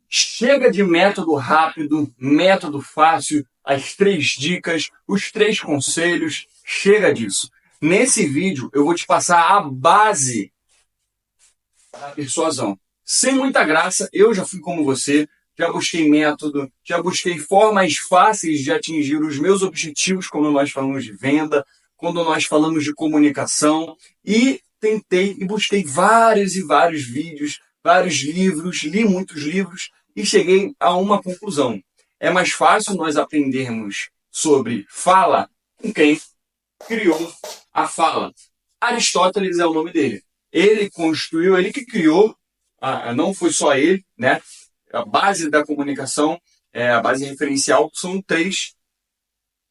Chega de método rápido, método fácil, as 3 dicas, os 3 conselhos, chega disso. Nesse vídeo eu vou te passar a base da persuasão. Sem muita graça, eu já fui como você, já busquei método, já busquei formas fáceis de atingir os meus objetivos quando nós falamos de venda, quando nós falamos de comunicação, e tentei e busquei vários e vários vídeos, vários livros, li muitos livros e cheguei a uma conclusão. É mais fácil nós aprendermos sobre fala com quem criou a fala. Aristóteles é o nome dele. Ele construiu, ele que criou, não foi só ele, né? A base da comunicação, a base referencial, são 3.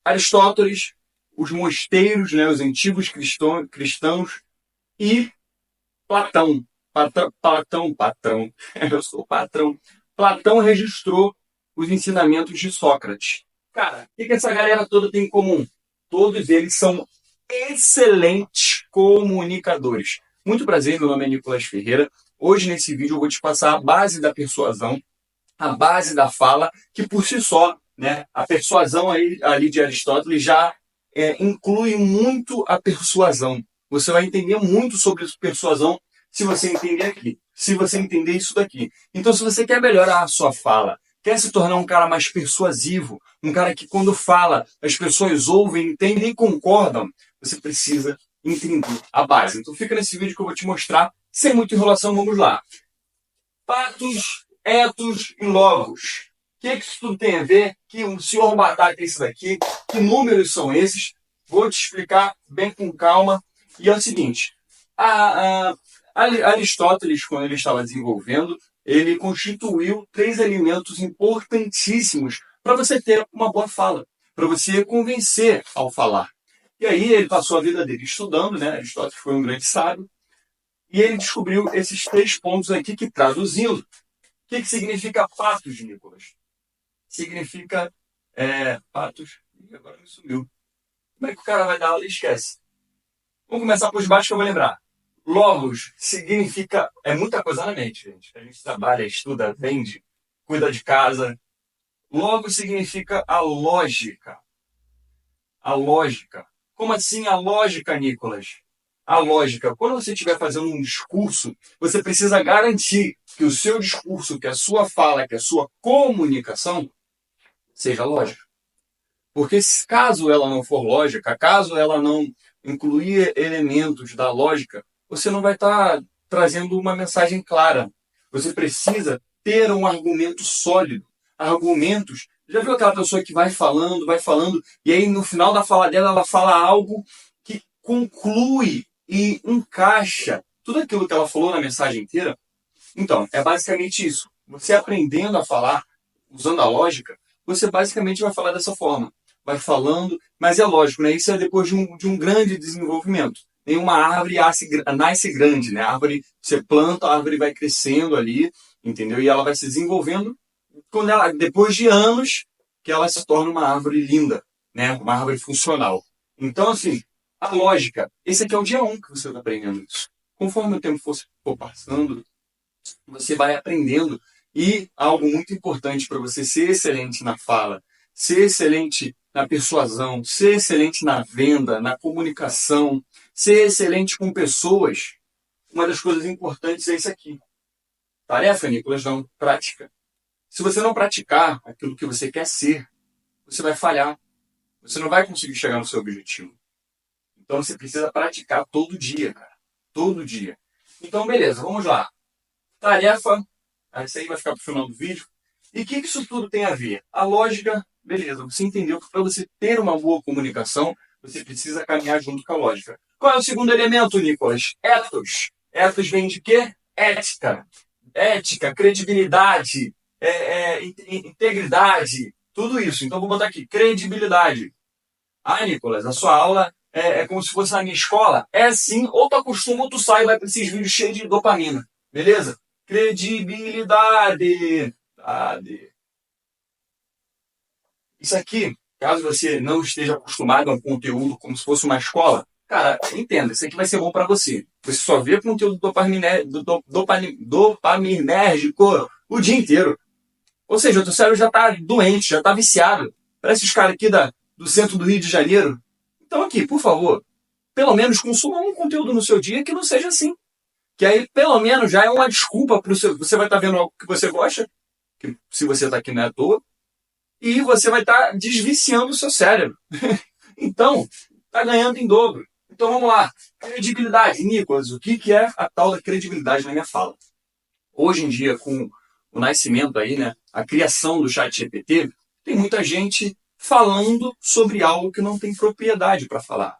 Aristóteles, os mosteiros, né, os antigos cristãos e Platão. Patrão. Eu sou patrão. Platão registrou os ensinamentos de Sócrates. Cara, o que essa galera toda tem em comum? Todos eles são excelentes comunicadores. Muito prazer, meu nome é Nicolas Ferreira. Hoje, nesse vídeo, eu vou te passar a base da persuasão, a base da fala, que por si só, né, a persuasão ali de Aristóteles já inclui muito a persuasão. Você vai entender muito sobre persuasão se você entender aqui, se você entender isso daqui. Então, se você quer melhorar a sua fala, quer se tornar um cara mais persuasivo, um cara que quando fala as pessoas ouvem, entendem e concordam, você precisa entender a base. Então fica nesse vídeo que eu vou te mostrar, sem muita enrolação, vamos lá. Patos, etos e logos. O que isso tudo tem a ver? Que o senhor Batata é isso daqui? Que números são esses? Vou te explicar bem com calma. E é o seguinte, Aristóteles, quando ele estava desenvolvendo, ele constituiu 3 elementos importantíssimos para você ter uma boa fala, para você convencer ao falar. E aí ele passou a vida dele estudando, né? Aristóteles foi um grande sábio, e ele descobriu esses 3 pontos aqui que, traduzindo, o que significa patos, Nicolas? Significa patos. Ih, agora me sumiu. Como é que o cara vai dar aula e esquece? Vamos começar por baixo que eu vou lembrar. Logos significa... É muita coisa na mente, gente. A gente trabalha, estuda, vende, cuida de casa. Logos significa a lógica. A lógica. Como assim a lógica, Nicolas? A lógica. Quando você estiver fazendo um discurso, você precisa garantir que o seu discurso, que a sua fala, que a sua comunicação seja lógica. Porque caso ela não for lógica, caso ela não incluir elementos da lógica, você não vai estar trazendo uma mensagem clara. Você precisa ter um argumento sólido. Argumentos. Já viu aquela pessoa que vai falando, e aí no final da fala dela, ela fala algo que conclui e encaixa tudo aquilo que ela falou na mensagem inteira? Então, é basicamente isso. Você aprendendo a falar, usando a lógica, você basicamente vai falar dessa forma. Vai falando, mas é lógico, né? Isso é depois de um grande desenvolvimento. Nenhuma árvore nasce grande, né? A árvore, você planta, a árvore vai crescendo ali, entendeu? E ela vai se desenvolvendo, quando ela, depois de anos, que ela se torna uma árvore linda, né? Uma árvore funcional. Então, assim, a lógica, esse aqui é o dia 1 que você está aprendendo isso. Conforme o tempo for passando, você vai aprendendo. E algo muito importante para você ser excelente na fala, ser excelente na persuasão, ser excelente na venda, na comunicação, ser excelente com pessoas, uma das coisas importantes é isso aqui. Tarefa, Nicolas, não, prática. Se você não praticar aquilo que você quer ser, você vai falhar. Você não vai conseguir chegar no seu objetivo. Então você precisa praticar todo dia, cara. Todo dia. Então, beleza, vamos lá. Tarefa, essa aí vai ficar para o final do vídeo. E o que isso tudo tem a ver? A lógica, beleza, você entendeu que para você ter uma boa comunicação, você precisa caminhar junto com a lógica. Qual é o segundo elemento, Nicolas? Ethos. Ethos vem de quê? Ética. Ética, credibilidade, integridade, tudo isso. Então vou botar aqui, credibilidade. Ah, Nicolas, a sua aula é como se fosse na minha escola? É sim, ou tu acostuma ou tu sai e vai para esses vídeos cheios de dopamina. Beleza? Credibilidade. Isso aqui, caso você não esteja acostumado a um conteúdo como se fosse uma escola, cara, entenda, isso aqui vai ser bom para você. Você só vê conteúdo dopaminérgico o dia inteiro. Ou seja, o teu cérebro já está doente, já está viciado. Parece os caras aqui do centro do Rio de Janeiro. Então aqui, por favor, pelo menos consuma um conteúdo no seu dia que não seja assim. Que aí, pelo menos, já é uma desculpa para o seu... Você vai estar vendo algo que você gosta, que se você está aqui não é à toa, e você vai estar desviciando o seu cérebro. Então, está ganhando em dobro. Então vamos lá. Credibilidade. Nicolas, o que é a tal da credibilidade na minha fala? Hoje em dia, com o nascimento aí, né, a criação do ChatGPT, tem muita gente falando sobre algo que não tem propriedade para falar.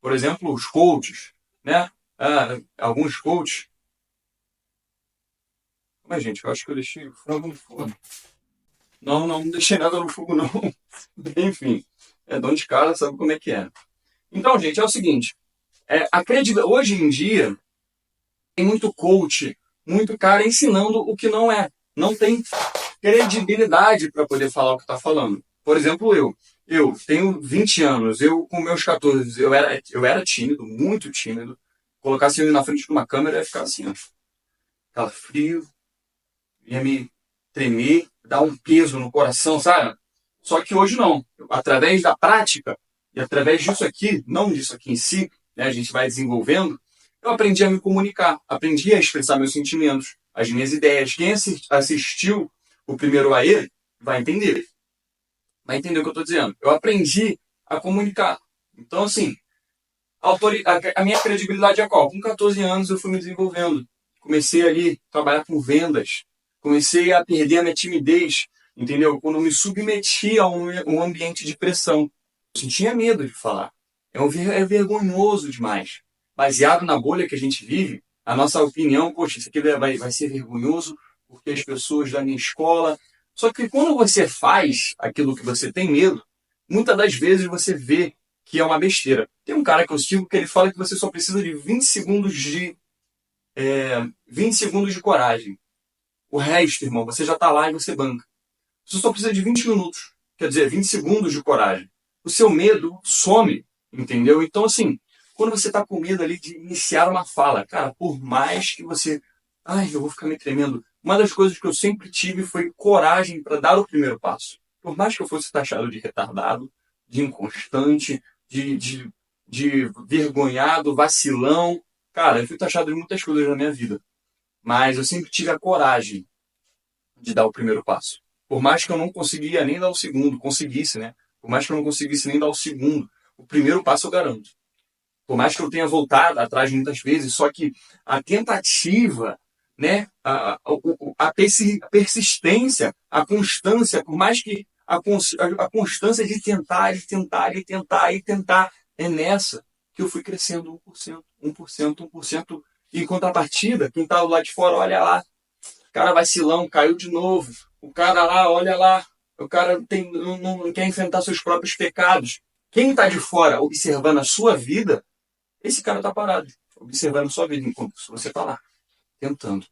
Por exemplo, os coaches, né? Alguns coaches. Mas, gente, eu acho que eu deixei o frango no fogo. Não deixei nada no fogo, não. Enfim, é dono de casa, sabe como é que é. Então, gente, é o seguinte. Hoje em dia, tem muito coach, muito cara ensinando o que não é. Não tem credibilidade para poder falar o que está falando. Por exemplo, eu tenho 20 anos, eu com meus 14, eu era tímido, muito tímido. Colocasse ele na frente de uma câmera, ia ficar assim, ó. Ficava frio, ia me tremer, dar um peso no coração, sabe? Só que hoje não. Através da prática, e através disso aqui, não disso aqui em si, né, a gente vai desenvolvendo, eu aprendi a me comunicar, aprendi a expressar meus sentimentos, as minhas ideias. Quem assistiu o primeiro AE vai entender. Vai entender o que eu estou dizendo. Eu aprendi a comunicar. Então, assim, a minha credibilidade é qual? Com 14 anos eu fui me desenvolvendo. Comecei ali a trabalhar com vendas. Comecei a perder a minha timidez, entendeu? Quando eu me submeti a um ambiente de pressão. Eu sentia medo de falar. É vergonhoso demais. Baseado na bolha que a gente vive, a nossa opinião, poxa, isso aqui vai ser vergonhoso porque as pessoas da minha escola... Só que quando você faz aquilo que você tem medo, muitas das vezes você vê que é uma besteira. Tem um cara que eu sigo que ele fala que você só precisa de 20 segundos de 20 segundos de coragem. O resto, irmão, você já está lá e você banca. Você só precisa de 20 minutos. Quer dizer, 20 segundos de coragem. O seu medo some, entendeu? Então, assim, quando você está com medo ali de iniciar uma fala, cara, por mais que você... Ai, eu vou ficar me tremendo. Uma das coisas que eu sempre tive foi coragem para dar o primeiro passo. Por mais que eu fosse taxado de retardado, de inconstante, de vergonhado, vacilão. Cara, eu fui taxado de muitas coisas na minha vida. Mas eu sempre tive a coragem de dar o primeiro passo. Por mais que eu não conseguia nem dar o segundo, conseguisse, né? Por mais que eu não conseguisse nem dar o segundo, o primeiro passo eu garanto. Por mais que eu tenha voltado atrás muitas vezes, só que a tentativa, né? A persistência, a constância, por mais que a constância de tentar, é nessa que eu fui crescendo 1%. E em contrapartida, quem está lá de fora, olha lá, o cara vacilão, caiu de novo. O cara lá, olha lá, o cara não quer enfrentar seus próprios pecados. Quem está de fora observando a sua vida, esse cara está parado, observando a sua vida enquanto você está lá, tentando.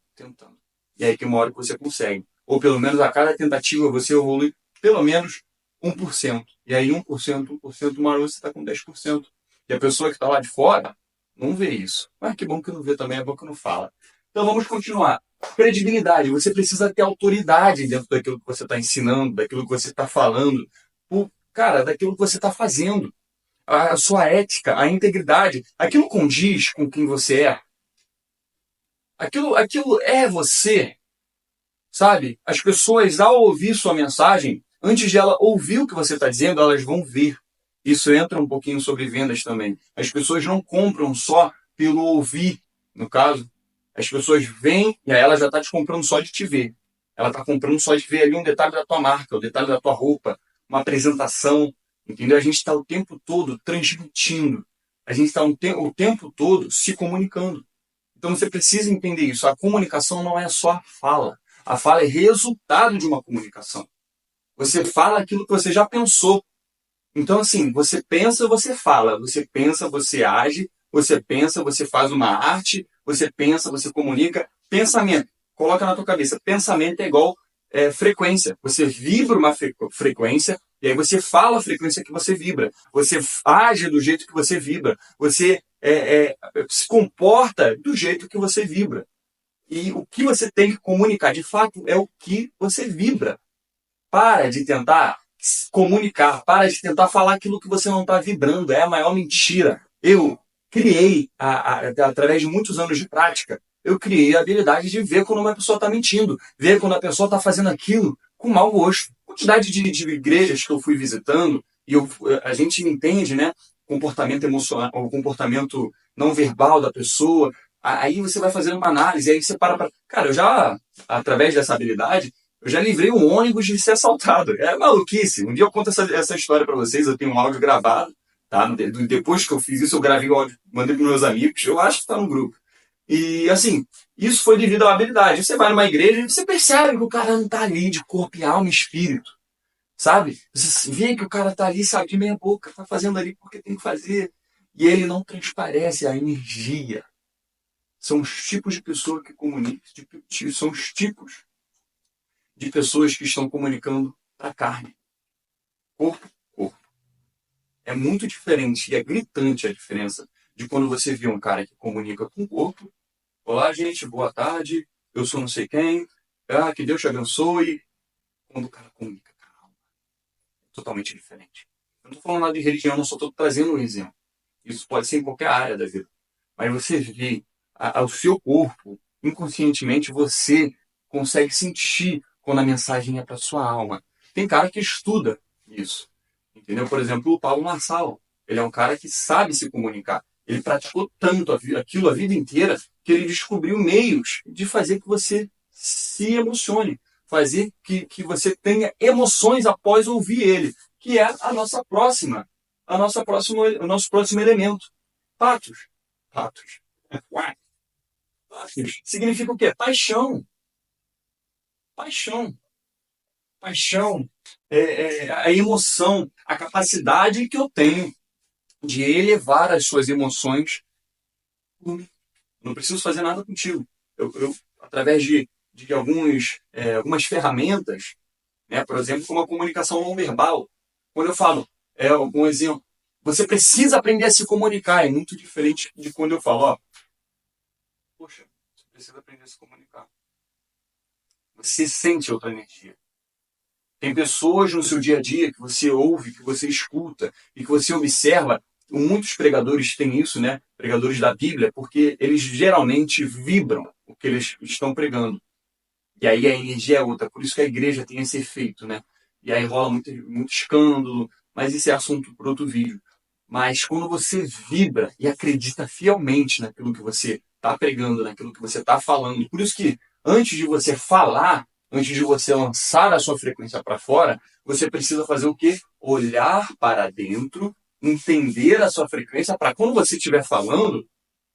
E aí que uma hora que você consegue. Ou pelo menos a cada tentativa você evolui pelo menos 1%. E aí 1%, uma hora você está com 10%. E a pessoa que está lá de fora não vê isso. Mas que bom que não vê também, é bom que não fala. Então vamos continuar. Credibilidade. Você precisa ter autoridade dentro daquilo que você está ensinando, daquilo que você está falando. Daquilo que você está fazendo. A sua ética, a integridade. Aquilo condiz com quem você é. Aquilo é você. Sabe? As pessoas, ao ouvir sua mensagem, antes de ela ouvir o que você está dizendo, elas vão ver. Isso entra um pouquinho sobre vendas também. As pessoas não compram só pelo ouvir, no caso. As pessoas vêm e aí ela já está te comprando só de te ver. Ela está comprando só de ver ali um detalhe da tua marca, um detalhe da tua roupa, uma apresentação. Entendeu? A gente está o tempo todo transmitindo. A gente está o tempo todo se comunicando. Então você precisa entender isso. A comunicação não é só a fala. A fala é resultado de uma comunicação. Você fala aquilo que você já pensou. Então, assim, você pensa, você fala. Você pensa, você age. Você pensa, você faz uma arte. Você pensa, você comunica. Pensamento. Coloca na tua cabeça. Pensamento é igual frequência. Você vibra uma frequência e aí você fala a frequência que você vibra. Você age do jeito que você vibra. Você se comporta do jeito que você vibra. E o que você tem que comunicar, de fato, é o que você vibra. Para de tentar comunicar, para de tentar falar aquilo que você não está vibrando. É a maior mentira. Eu criei, através de muitos anos de prática, eu criei a habilidade de ver quando uma pessoa está mentindo, ver quando a pessoa está fazendo aquilo com mau gosto. Quantidade de igrejas que eu fui visitando, e a gente entende, né? Comportamento emocional, o comportamento não verbal da pessoa. Aí você vai fazendo uma análise, aí você para. Cara, eu já, através dessa habilidade, eu já livrei um ônibus de ser assaltado. É maluquice. Um dia eu conto essa história para vocês. Eu tenho um áudio gravado. Tá? Depois que eu fiz isso, eu gravei o áudio, mandei para meus amigos. Eu acho que está no grupo. E assim, isso foi devido à habilidade. Você vai numa igreja e você percebe que o cara não está ali de corpo e alma e espírito. Sabe? Você vê que o cara está ali, sabe, de meia boca, está fazendo ali porque tem que fazer. E ele não transparece a energia. São os tipos de pessoa que comunicam. São os tipos de pessoas que estão comunicando para a carne. Corpo, corpo. É muito diferente e é gritante a diferença de quando você vê um cara que comunica com o corpo. Olá, gente, boa tarde. Eu sou não sei quem. Que Deus te abençoe. Quando o cara comunica com a alma, é totalmente diferente. Eu não estou falando nada de religião, não só estou trazendo um exemplo. Isso pode ser em qualquer área da vida. Mas você vê o seu corpo, inconscientemente, você consegue sentir quando a mensagem é para sua alma. Tem cara que estuda isso. Entendeu? Por exemplo, o Paulo Marçal. Ele é um cara que sabe se comunicar. Ele praticou tanto aquilo a vida inteira que ele descobriu meios de fazer que você se emocione. Fazer que você tenha emoções após ouvir ele. Que é o nosso próximo elemento. Patos. Patos. Patos. Significa o quê? Paixão. Paixão. Paixão. A emoção, a capacidade que eu tenho de elevar as suas emoções por mim. Não preciso fazer nada contigo. Através de algumas ferramentas, né, por exemplo, como a comunicação não verbal, quando eu falo, algum exemplo, você precisa aprender a se comunicar, é muito diferente de quando eu falo, ó, poxa, você precisa aprender a se comunicar. Você sente outra energia. Tem pessoas no seu dia a dia que você ouve, que você escuta e que você observa. Muitos pregadores têm isso, né? Pregadores da Bíblia, porque eles geralmente vibram o que eles estão pregando. E aí a energia é outra. Por isso que a igreja tem esse efeito, né? E aí rola muito escândalo, mas isso é assunto para outro vídeo. Mas quando você vibra e acredita fielmente naquilo que você está pregando, naquilo que você está falando, por isso que antes de você falar, antes de você lançar a sua frequência para fora, você precisa fazer o quê? Olhar para dentro, entender a sua frequência, para quando você estiver falando,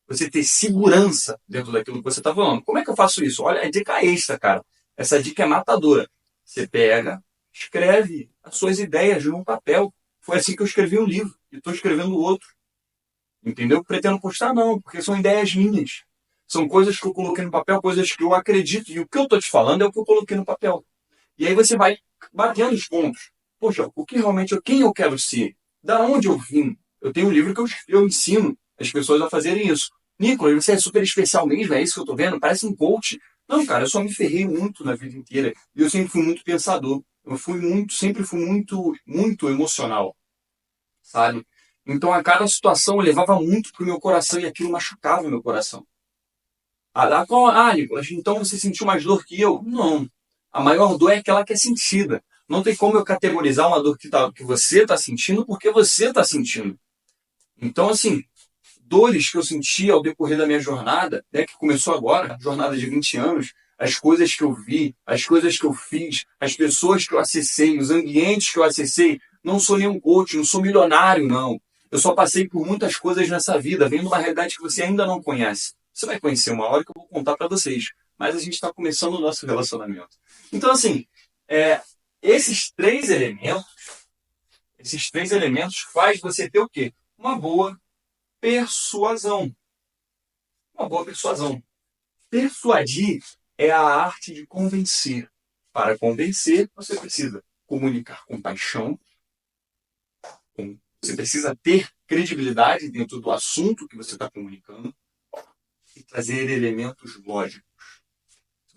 você ter segurança dentro daquilo que você está falando. Como é que eu faço isso? Olha, é dica extra, cara. Essa dica é matadora. Você pega, escreve as suas ideias num papel. Foi assim que eu escrevi um livro e estou escrevendo outro. Entendeu? Pretendo postar não, porque são ideias minhas. São coisas que eu coloquei no papel, coisas que eu acredito. E o que eu estou te falando é o que eu coloquei no papel. E aí você vai batendo os pontos. Poxa, o que realmente quem eu quero ser? Da onde eu vim? Eu tenho um livro que eu ensino as pessoas a fazerem isso. Nicolas, você é super especial mesmo, é isso que eu tô vendo? Parece um coach. Não, cara, eu só me ferrei muito na vida inteira. E eu sempre fui muito pensador. Sempre fui muito emocional, sabe? Então a cada situação eu levava muito pro meu coração e aquilo machucava o meu coração. Nicolas, então você sentiu mais dor que eu? Não. A maior dor é aquela que é sentida. Não tem como eu categorizar uma dor que você está sentindo porque você está sentindo. Então, assim, dores que eu senti ao decorrer da minha jornada, né, que começou agora, jornada de 20 anos, as coisas que eu vi, as coisas que eu fiz, as pessoas que eu acessei, os ambientes que eu acessei. Não sou nenhum coach, não sou milionário, não. Eu só passei por muitas coisas nessa vida, vendo uma realidade que você ainda não conhece. Você vai conhecer uma hora que eu vou contar para vocês. Mas a gente está começando o nosso relacionamento. Então, assim, é, esses três elementos, faz você ter o quê? Uma boa persuasão. Uma boa persuasão. Persuadir é a arte de convencer. Para convencer, você precisa comunicar com paixão, você precisa ter credibilidade dentro do assunto que você está comunicando e trazer elementos lógicos.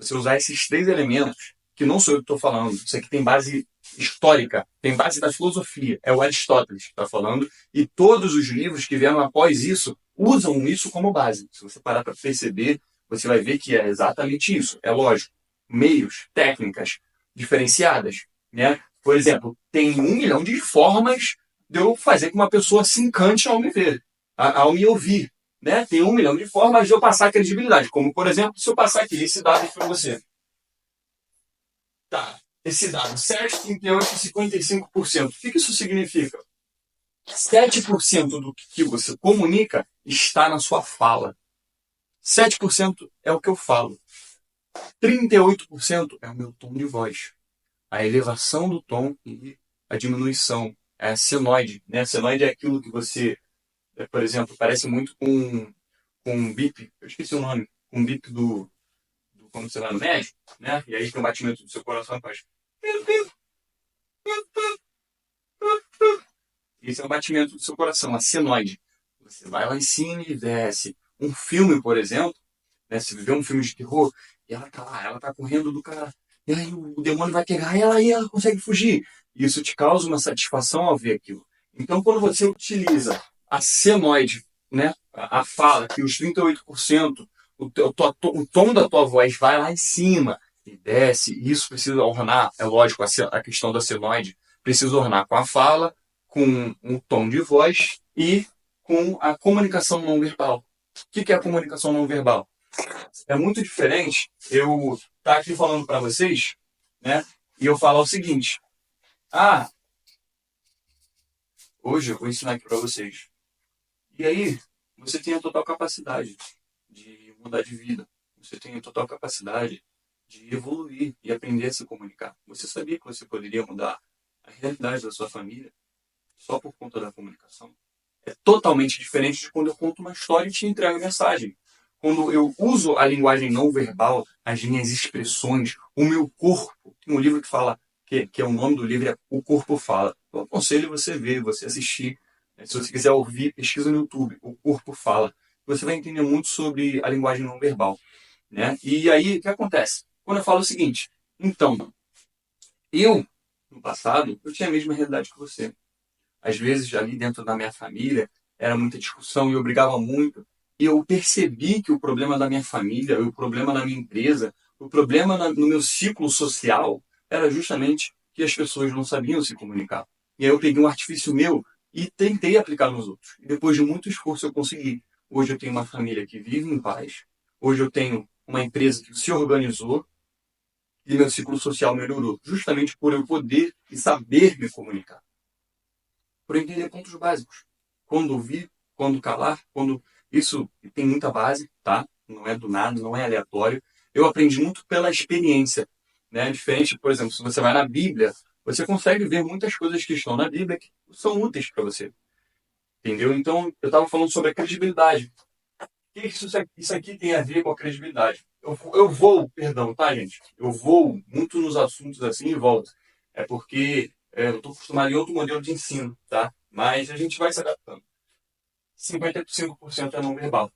você usar esses três elementos, que não sou eu que estou falando, isso aqui tem base histórica, tem base da filosofia, é o Aristóteles que está falando, e todos os livros que vieram após isso usam isso como base. Se você parar para perceber, você vai ver que é exatamente isso. É lógico, meios, técnicas diferenciadas, né? Por exemplo, tem 1 milhão de formas de eu fazer com que uma pessoa se encante ao me ver, ao me ouvir, né? Tem 1 milhão de formas de eu passar credibilidade, como, por exemplo, se eu passar aqui esse dado para você. Tá, esse dado, 7, 38, 55%. O que isso significa? 7% do que você comunica está na sua fala. 7% é o que eu falo. 38% é o meu tom de voz. A elevação do tom e a diminuição. É a senoide, né? A senoide é aquilo que você, por exemplo, parece muito com um bip, eu esqueci o nome, um bip quando você vai no médico, né? E aí tem um batimento do seu coração e faz. Esse é o batimento do seu coração, a senoide. Você vai lá em cima e desce. Um filme, por exemplo, né? Você vê um filme de terror e ela tá lá, ela tá correndo do cara. E aí o demônio vai pegar ela e ela consegue fugir. Isso te causa uma satisfação ao ver aquilo. Então, quando você utiliza a senoide, né? A fala, que os 38%, o tom da tua voz vai lá em cima e desce. Isso precisa ornar, é lógico, a questão da senoide precisa ornar com a fala, com um tom de voz e com a comunicação não verbal. O que é a comunicação não verbal? É muito diferente eu estar aqui falando para vocês, né? E eu falar o seguinte: ah, hoje eu vou ensinar aqui para vocês. E aí, você tem a total capacidade de mudar de vida. Você tem a total capacidade de evoluir e aprender a se comunicar. Você sabia que você poderia mudar a realidade da sua família só por conta da comunicação? É totalmente diferente de quando eu conto uma história e te entrego a mensagem. Quando eu uso a linguagem não verbal, as minhas expressões, o meu corpo. Tem um livro que fala, que é o nome do livro, é O Corpo Fala. Eu aconselho você ver, você assistir. Se você quiser ouvir, pesquisa no YouTube, O Corpo Fala. Você vai entender muito sobre a linguagem não verbal, né? E aí, o que acontece? Quando eu falo o seguinte, então, eu, no passado, eu tinha a mesma realidade que você. Às vezes, ali dentro da minha família, era muita discussão e eu brigava muito. E eu percebi que o problema da minha família, o problema da minha empresa, o problema no meu ciclo social era justamente que as pessoas não sabiam se comunicar. E aí eu peguei um artifício meu e tentei aplicar nos outros. E depois de muito esforço eu consegui. Hoje eu tenho uma família que vive em paz. Hoje eu tenho uma empresa que se organizou e meu ciclo social melhorou. Justamente por eu poder e saber me comunicar, por entender pontos básicos. Quando ouvir, quando calar, quando... Isso tem muita base, tá? Não é do nada, não é aleatório. Eu aprendi muito pela experiência, né? Diferente, por exemplo, se você vai na Bíblia, você consegue ver muitas coisas que estão na Bíblia que são úteis para você, entendeu? Então, eu estava falando sobre a credibilidade. O que isso aqui tem a ver com a credibilidade? Eu vou, perdão, tá, gente? Eu vou muito nos assuntos assim e volto. É porque eu estou acostumado em outro modelo de ensino, tá? Mas a gente vai se adaptando. 55% é não verbal.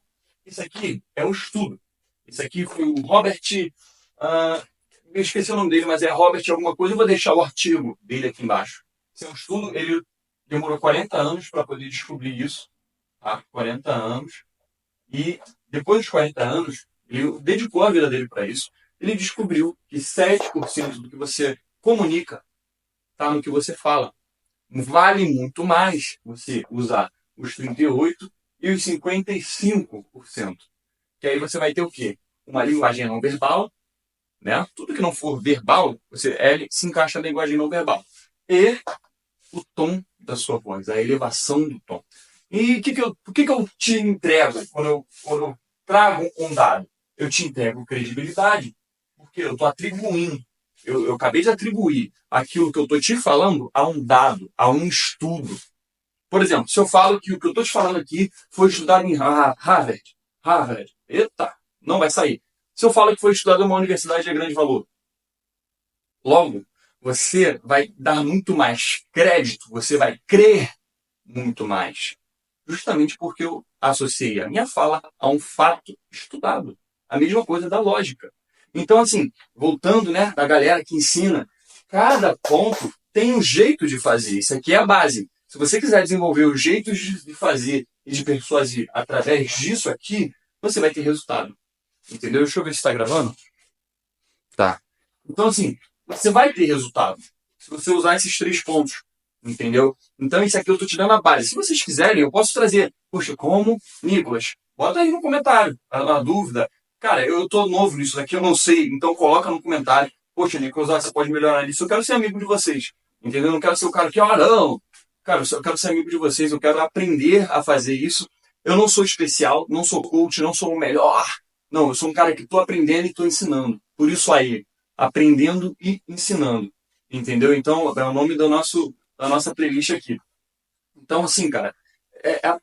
Isso aqui é um estudo. Isso aqui foi o Robert... eu esqueci o nome dele, mas é Robert alguma coisa. Eu vou deixar o artigo dele aqui embaixo. Esse é um estudo, ele demorou 40 anos para poder descobrir isso. Tá? 40 anos. E depois dos 40 anos, ele dedicou a vida dele para isso. Ele descobriu que 7% do que você comunica está no que você fala. Vale muito mais você usar os 38% e os 55%. Que aí você vai ter o quê? Uma linguagem não verbal, né? Tudo que não for verbal, ele se encaixa na linguagem não verbal. E o tom da sua voz, a elevação do tom. E o que eu te entrego quando eu trago um dado? Eu te entrego credibilidade, porque eu estou atribuindo. Eu acabei de atribuir aquilo que eu estou te falando a um dado, a um estudo. Por exemplo, se eu falo que o que eu estou te falando aqui foi estudado em Harvard, eita, não vai sair. Se eu falo que foi estudado em uma universidade de grande valor, logo, você vai dar muito mais crédito, você vai crer muito mais. Justamente porque eu associei a minha fala a um fato estudado. A mesma coisa da lógica. Então, assim, voltando, né, da galera que ensina, cada ponto tem um jeito de fazer. Isso aqui é a base. Se você quiser desenvolver os jeitos de fazer e de persuadir através disso aqui, você vai ter resultado. Entendeu? Deixa eu ver se está gravando. Tá. Então, assim, você vai ter resultado se você usar esses 3 pontos. Entendeu? Então, isso aqui eu tô te dando a base. Se vocês quiserem, eu posso trazer. Poxa, como? Nicolas, bota aí no comentário a dúvida. Cara, eu tô novo nisso daqui, eu não sei. Então, coloca no comentário. Poxa, Nicolas, você pode melhorar nisso. Eu quero ser amigo de vocês. Entendeu? Eu não quero ser o cara que, não. Cara, eu quero ser amigo de vocês. Eu quero aprender a fazer isso. Eu não sou especial, não sou coach, não sou o melhor. Não, eu sou um cara que tô aprendendo e tô ensinando. Por isso aí, aprendendo e ensinando. Entendeu? Então, é o nome da nossa playlist aqui. Então, assim, cara,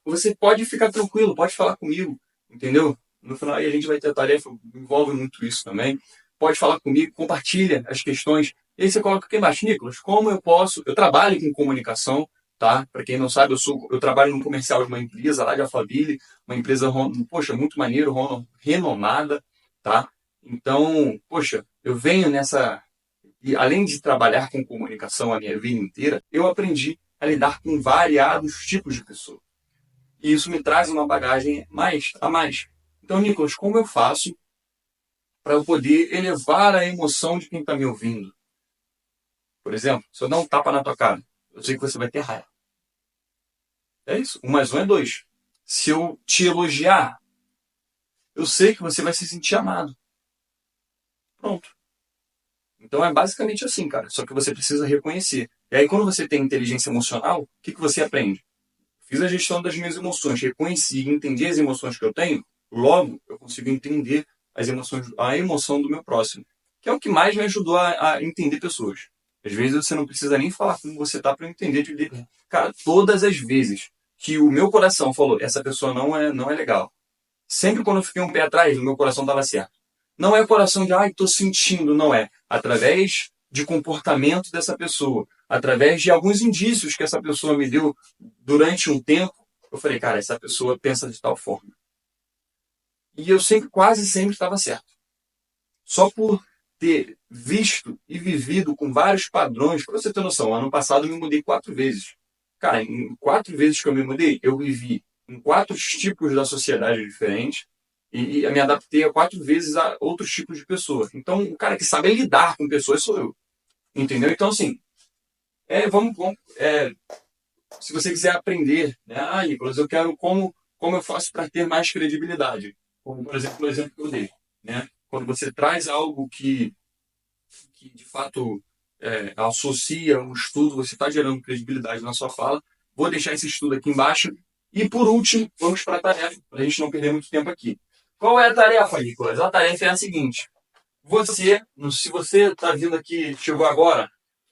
você pode ficar tranquilo, pode falar comigo, entendeu? No final aí a gente vai ter a tarefa, envolve muito isso também. Pode falar comigo, compartilha as questões. E aí você coloca aqui embaixo, Nicolas, como eu posso... Eu trabalho com comunicação, tá? Para quem não sabe, eu trabalho no comercial de uma empresa lá de Alphaville, uma empresa, poxa, muito maneiro, renomada, tá? Então, poxa, eu venho nessa... E além de trabalhar com comunicação a minha vida inteira, eu aprendi a lidar com variados tipos de pessoas. E isso me traz uma bagagem a mais. Então, Nicolas, como eu faço para eu poder elevar a emoção de quem está me ouvindo? Por exemplo, se eu dar um tapa na tua cara, eu sei que você vai ter raiva. É isso. 1 mais 1 é 2. Se eu te elogiar, eu sei que você vai se sentir amado. Pronto. Então é basicamente assim, cara. Só que você precisa reconhecer. E aí, quando você tem inteligência emocional, o que você aprende? Fiz a gestão das minhas emoções, reconheci e entendi as emoções que eu tenho, logo eu consigo entender a emoção do meu próximo. Que é o que mais me ajudou a entender pessoas. Às vezes você não precisa nem falar como você tá para entender. Cara, todas as vezes que o meu coração falou, essa pessoa não é legal. Sempre quando eu fiquei um pé atrás, o meu coração estava certo. Não é o coração de, tô sentindo, não é. Através de comportamento dessa pessoa, através de alguns indícios que essa pessoa me deu durante um tempo, eu falei, cara, essa pessoa pensa de tal forma. E eu quase sempre estava certo. Só por ter visto e vivido com vários padrões, para você ter noção, ano passado eu me mudei 4 vezes. Cara, em 4 vezes que eu me mudei, eu vivi em 4 tipos da sociedade diferentes e me adaptei a 4 vezes a outros tipos de pessoas. Então, o cara que sabe lidar com pessoas sou eu. Entendeu? Então, assim, se você quiser aprender, né? Nicolas, eu quero como eu faço para ter mais credibilidade. Como, por exemplo, o exemplo que eu dei, né? Quando você traz algo que de fato associa um estudo, você está gerando credibilidade na sua fala. Vou deixar esse estudo aqui embaixo. E por último, vamos para a tarefa, para a gente não perder muito tempo aqui. Qual é a tarefa, Nicolas? A tarefa é a seguinte. Se você está vindo aqui, chegou agora,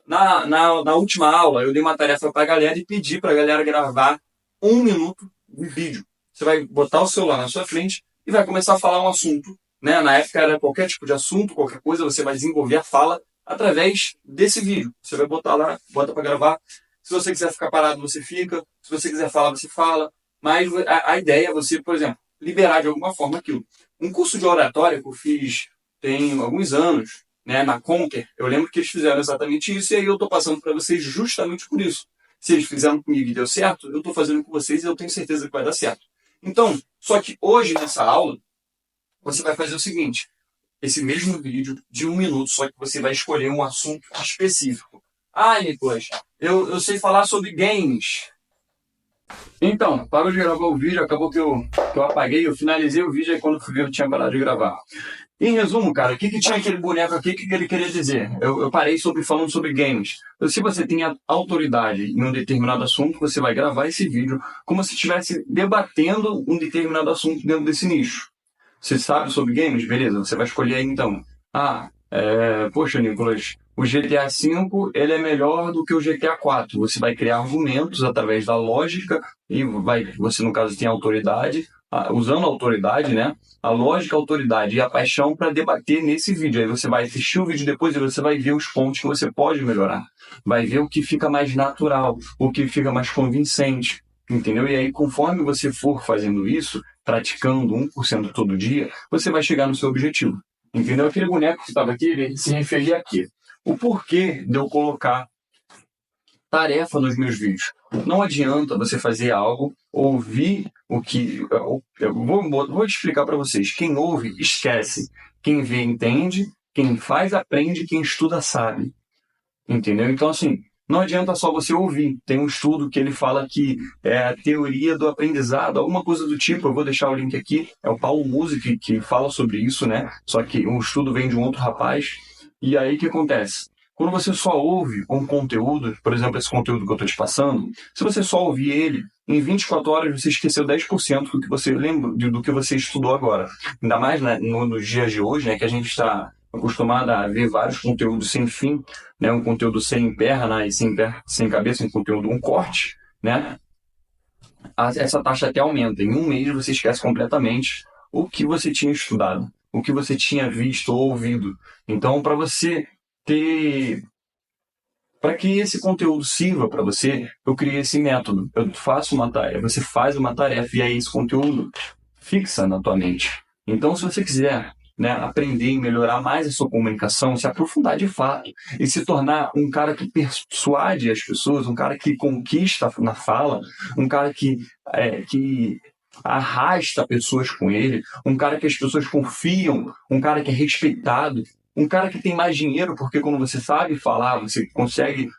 na última aula, eu dei uma tarefa para a galera e pedi para a galera gravar 1 minuto de vídeo. Você vai botar o celular na sua frente e vai começar a falar um assunto. Né? Na época era qualquer tipo de assunto, qualquer coisa, você vai desenvolver a fala através desse vídeo. Você vai botar lá, bota para gravar. Se você quiser ficar parado, você fica. Se você quiser falar, você fala. Mas a ideia é você, por exemplo, liberar de alguma forma aquilo. Um curso de oratória que eu fiz tem alguns anos, né, na Conquer, eu lembro que eles fizeram exatamente isso, e aí eu estou passando para vocês justamente por isso. Se eles fizeram comigo e deu certo, eu estou fazendo com vocês e eu tenho certeza que vai dar certo. Então, só que hoje nessa aula, você vai fazer o seguinte, esse mesmo vídeo de 1 minuto, só que você vai escolher um assunto específico. Nicolas, eu sei falar sobre games. Então, parou de gravar o vídeo, acabou que eu apaguei, eu finalizei o vídeo, aí quando fui ver eu tinha parado de gravar. Em resumo, cara, o que tinha aquele boneco aqui, o que ele queria dizer? Eu parei falando sobre games. Se você tem autoridade em um determinado assunto, você vai gravar esse vídeo como se estivesse debatendo um determinado assunto dentro desse nicho. Você sabe sobre games? Beleza, você vai escolher aí então. Poxa, Nicolas, o GTA V ele é melhor do que o GTA 4. Você vai criar argumentos através da lógica e você no caso tem autoridade, usando a autoridade, né? A lógica, a autoridade e a paixão para debater nesse vídeo. Aí você vai assistir o vídeo depois e você vai ver os pontos que você pode melhorar. Vai ver o que fica mais natural, o que fica mais convincente. Entendeu? E aí, conforme você for fazendo isso, praticando 1% todo dia, você vai chegar no seu objetivo. Entendeu? Aquele boneco que estava aqui, ele se referia a quê? O porquê de eu colocar tarefa nos meus vídeos. Não adianta você fazer algo, ouvir o que. Eu vou te explicar para vocês. Quem ouve, esquece. Quem vê, entende. Quem faz, aprende. Quem estuda, sabe. Entendeu? Então, assim, não adianta só você ouvir. Tem um estudo que ele fala que é a teoria do aprendizado, alguma coisa do tipo. Eu vou deixar o link aqui. É o Paulo Musi que fala sobre isso, né? Só que um estudo vem de um outro rapaz. E aí o que acontece? Quando você só ouve um conteúdo, por exemplo, esse conteúdo que eu estou te passando, se você só ouvir ele, em 24 horas você esqueceu 10% do que você lembra, do que você estudou agora. Ainda mais, né, nos dias de hoje, né, que a gente está acostumado a ver vários conteúdos sem fim, né, um conteúdo sem perna e sem cabeça, um conteúdo, um corte, né, essa taxa até aumenta. Em um mês você esquece completamente o que você tinha estudado, o que você tinha visto ou ouvido. Então, para você ter. Para que esse conteúdo sirva para você, eu criei esse método. Eu faço uma tarefa, você faz uma tarefa e aí esse conteúdo fixa na tua mente. Então, se você quiser, né, aprender e melhorar mais a sua comunicação, se aprofundar de fato e se tornar um cara que persuade as pessoas, um cara que conquista na fala, um cara que arrasta pessoas com ele, um cara que as pessoas confiam, um cara que é respeitado, um cara que tem mais dinheiro, porque quando você sabe falar, você consegue,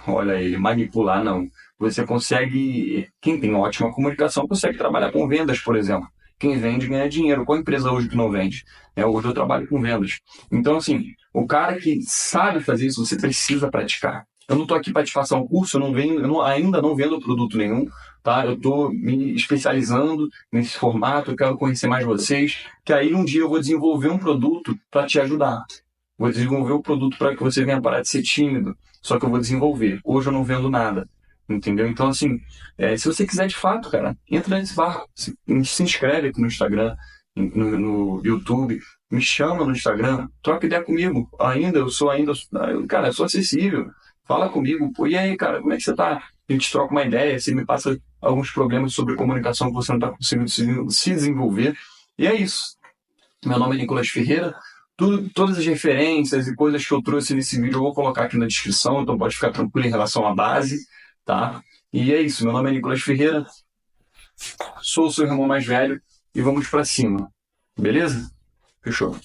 olha ele, manipular, não. Você consegue, quem tem ótima comunicação, consegue trabalhar com vendas, por exemplo. Quem vende ganha dinheiro. Qual empresa hoje que não vende? Hoje eu trabalho com vendas. Então, assim, o cara que sabe fazer isso, você precisa praticar. Eu não estou aqui para te passar um curso, ainda não vendo produto nenhum, tá? Eu estou me especializando nesse formato, eu quero conhecer mais vocês, que aí um dia eu vou desenvolver um produto para te ajudar. Vou desenvolver o produto para que você venha parar de ser tímido. Só que eu vou desenvolver. Hoje eu não vendo nada. Entendeu? Então, assim, se você quiser de fato, cara, entra nesse barco. Se inscreve aqui no Instagram, no YouTube. Me chama no Instagram. Troca ideia comigo. Cara, eu sou acessível. Fala comigo. Pô, e aí, cara, como é que você tá? A gente troca uma ideia. Você me passa alguns problemas sobre comunicação que você não está conseguindo se desenvolver. E é isso. Meu nome é Nicolas Ferreira. Todas as referências e coisas que eu trouxe nesse vídeo eu vou colocar aqui na descrição, então pode ficar tranquilo em relação à base, tá? E é isso, meu nome é Nicolas Ferreira, sou o seu irmão mais velho e vamos pra cima, beleza? Fechou.